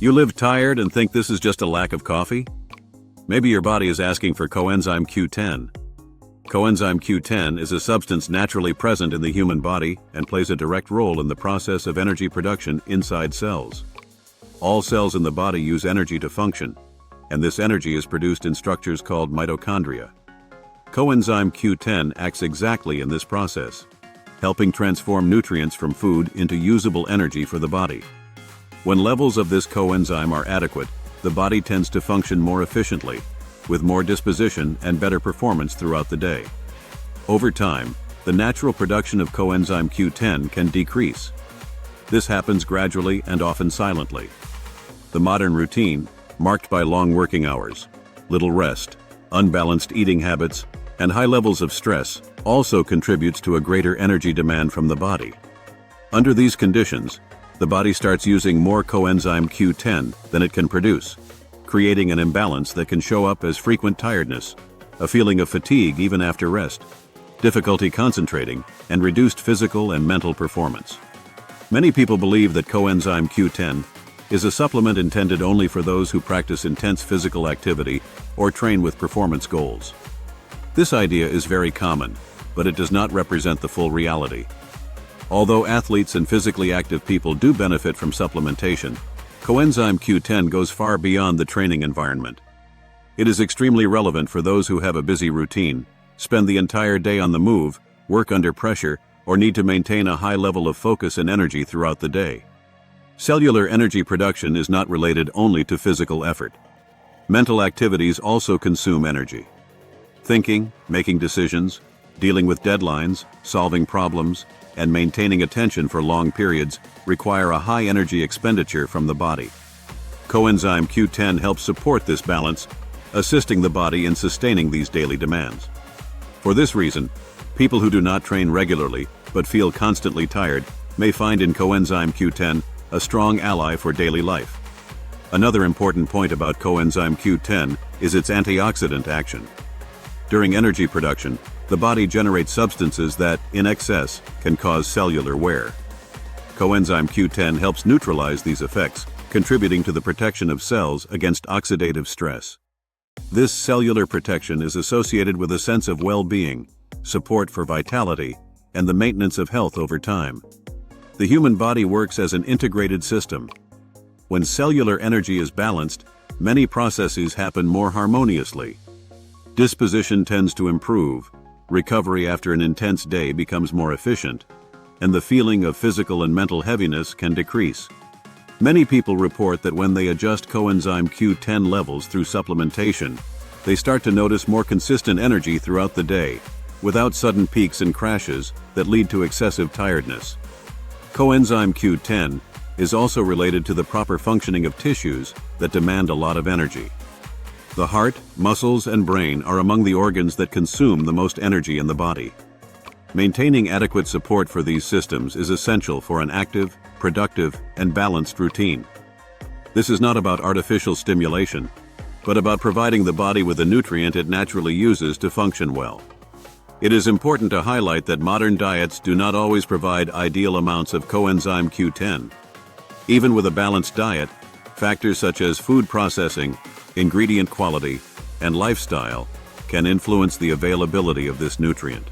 You live tired and think this is just a lack of coffee? Maybe your body is asking for coenzyme Q10. Coenzyme Q10 is a substance naturally present in the human body and plays a direct role in the process of energy production inside cells. All cells in the body use energy to function, and this energy is produced in structures called mitochondria. Coenzyme Q10 acts exactly in this process, helping transform nutrients from food into usable energy for the body. When levels of this coenzyme are adequate, the body tends to function more efficiently, with more disposition and better performance throughout the day. Over time, the natural production of coenzyme Q10 can decrease. This happens gradually and often silently. The modern routine, marked by long working hours, little rest, unbalanced eating habits, and high levels of stress, also contributes to a greater energy demand from the body. Under these conditions, the body starts using more coenzyme Q10 than it can produce, creating an imbalance that can show up as frequent tiredness, a feeling of fatigue even after rest, difficulty concentrating, and reduced physical and mental performance. Many people believe that coenzyme Q10 is a supplement intended only for those who practice intense physical activity or train with performance goals. This idea is very common, but it does not represent the full reality. Although athletes and physically active people do benefit from supplementation, coenzyme Q10 goes far beyond the training environment. It is extremely relevant for those who have a busy routine, spend the entire day on the move, work under pressure, or need to maintain a high level of focus and energy throughout the day. Cellular energy production is not related only to physical effort. Mental activities also consume energy. Thinking, making decisions, dealing with deadlines, solving problems, and maintaining attention for long periods require a high energy expenditure from the body. Coenzyme Q10 helps support this balance, assisting the body in sustaining these daily demands. For this reason, people who do not train regularly but feel constantly tired may find in coenzyme Q10 a strong ally for daily life. Another important point about coenzyme Q10 is its antioxidant action. During energy production, the body generates substances that, in excess, can cause cellular wear. Coenzyme Q10 helps neutralize these effects, contributing to the protection of cells against oxidative stress. This cellular protection is associated with a sense of well-being, support for vitality, and the maintenance of health over time. The human body works as an integrated system. When cellular energy is balanced, many processes happen more harmoniously. Disposition tends to improve, recovery after an intense day becomes more efficient, and the feeling of physical and mental heaviness can decrease. Many people report that when they adjust coenzyme Q10 levels through supplementation, they start to notice more consistent energy throughout the day, without sudden peaks and crashes that lead to excessive tiredness. Coenzyme Q10 is also related to the proper functioning of tissues that demand a lot of energy. The heart, muscles, and brain are among the organs that consume the most energy in the body. Maintaining adequate support for these systems is essential for an active, productive, and balanced routine. This is not about artificial stimulation, but about providing the body with the nutrient it naturally uses to function well. It is important to highlight that modern diets do not always provide ideal amounts of coenzyme Q10. Even with a balanced diet, factors such as food processing, ingredient quality, and lifestyle can influence the availability of this nutrient.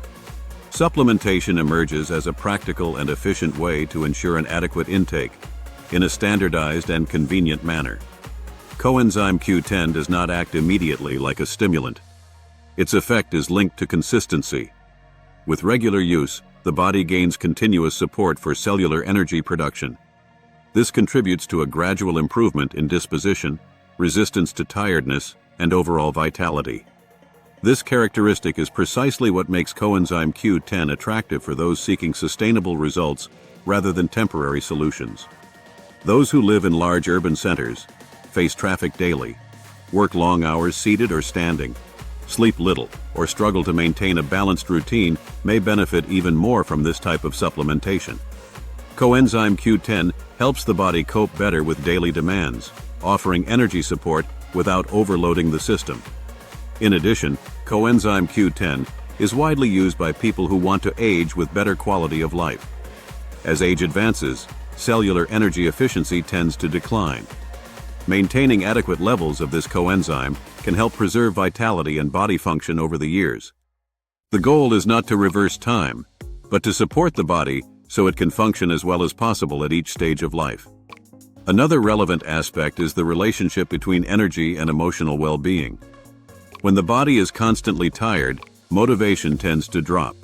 Supplementation emerges as a practical and efficient way to ensure an adequate intake in a standardized and convenient manner. Coenzyme Q10 does not act immediately like a stimulant. Its effect is linked to consistency. With regular use, the body gains continuous support for cellular energy production. This contributes to a gradual improvement in disposition, resistance to tiredness, and overall vitality. This characteristic is precisely what makes coenzyme Q10 attractive for those seeking sustainable results rather than temporary solutions. Those who live in large urban centers, face traffic daily, work long hours seated or standing, sleep little, or struggle to maintain a balanced routine may benefit even more from this type of supplementation. Coenzyme Q10 helps the body cope better with daily demands, offering energy support without overloading the system. In addition, coenzyme Q10 is widely used by people who want to age with better quality of life. As age advances, cellular energy efficiency tends to decline. Maintaining adequate levels of this coenzyme can help preserve vitality and body function over the years. The goal is not to reverse time, but to support the body so it can function as well as possible at each stage of life. Another relevant aspect is the relationship between energy and emotional well-being. When the body is constantly tired, motivation tends to drop.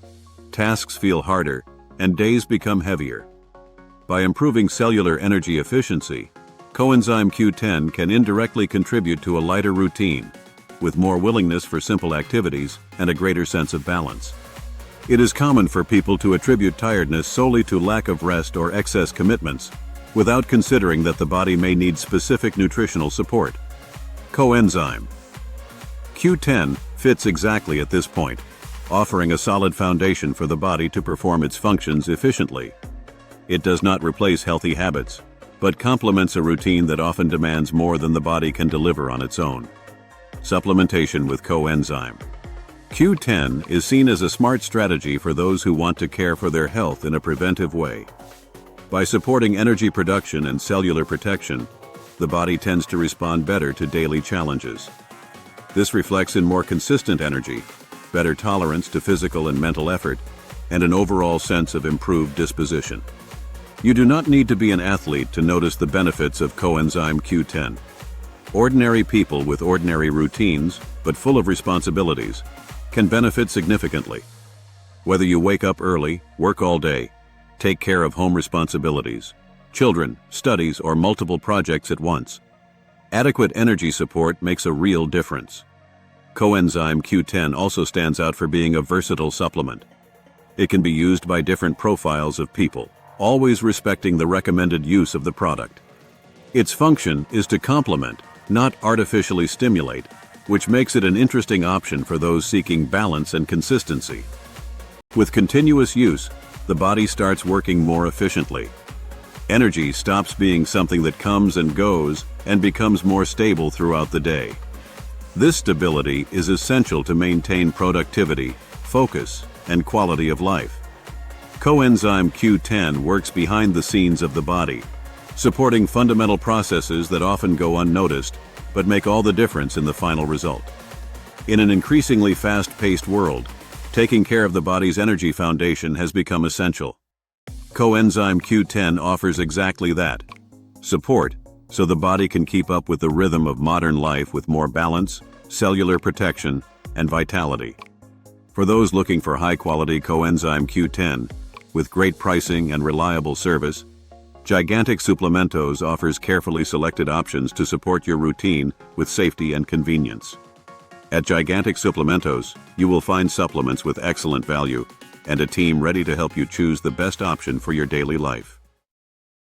Tasks feel harder, and days become heavier. By improving cellular energy efficiency, Coenzyme Q10 can indirectly contribute to a lighter routine, with more willingness for simple activities and a greater sense of balance. It is common for people to attribute tiredness solely to lack of rest or excess commitments, without considering that the body may need specific nutritional support. Coenzyme Q10 fits exactly at this point, offering a solid foundation for the body to perform its functions efficiently. It does not replace healthy habits, but complements a routine that often demands more than the body can deliver on its own. Supplementation with coenzyme Q10 is seen as a smart strategy for those who want to care for their health in a preventive way. By supporting energy production and cellular protection, the body tends to respond better to daily challenges. This reflects in more consistent energy, better tolerance to physical and mental effort, and an overall sense of improved disposition. You do not need to be an athlete to notice the benefits of Coenzyme Q10. Ordinary people with ordinary routines, but full of responsibilities, can benefit significantly. Whether you wake up early, work all day, take care of home responsibilities, children, studies, or multiple projects at once, adequate energy support makes a real difference. Coenzyme Q10 also stands out for being a versatile supplement. It can be used by different profiles of people, always respecting the recommended use of the product. Its function is to complement, not artificially stimulate, which makes it an interesting option for those seeking balance and consistency. With continuous use, the body starts working more efficiently. Energy stops being something that comes and goes and becomes more stable throughout the day. This stability is essential to maintain productivity, focus, and quality of life. Coenzyme Q10 works behind the scenes of the body, supporting fundamental processes that often go unnoticed but make all the difference in the final result. In an increasingly fast-paced world, taking care of the body's energy foundation has become essential. Coenzyme Q10 offers exactly that: support, so the body can keep up with the rhythm of modern life with more balance, cellular protection, and vitality. For those looking for high-quality Coenzyme Q10, with great pricing and reliable service, Gigantic Suplementos offers carefully selected options to support your routine with safety and convenience. At Gigantic Suplementos, you will find supplements with excellent value and a team ready to help you choose the best option for your daily life.